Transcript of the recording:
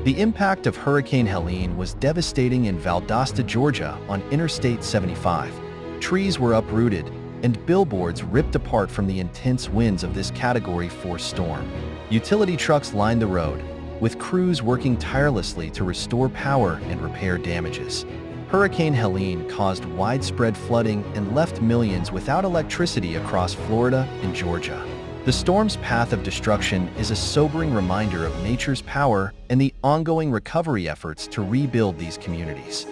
The impact of Hurricane Helene was devastating in Valdosta, Georgia, on Interstate 75. Trees were uprooted, and billboards ripped apart from the intense winds of this Category 4 storm. Utility trucks lined the road, with crews working tirelessly to restore power and repair damages. Hurricane Helene caused widespread flooding and left millions without electricity across Florida and Georgia. The storm's path of destruction is a sobering reminder of nature's power and the ongoing recovery efforts to rebuild these communities.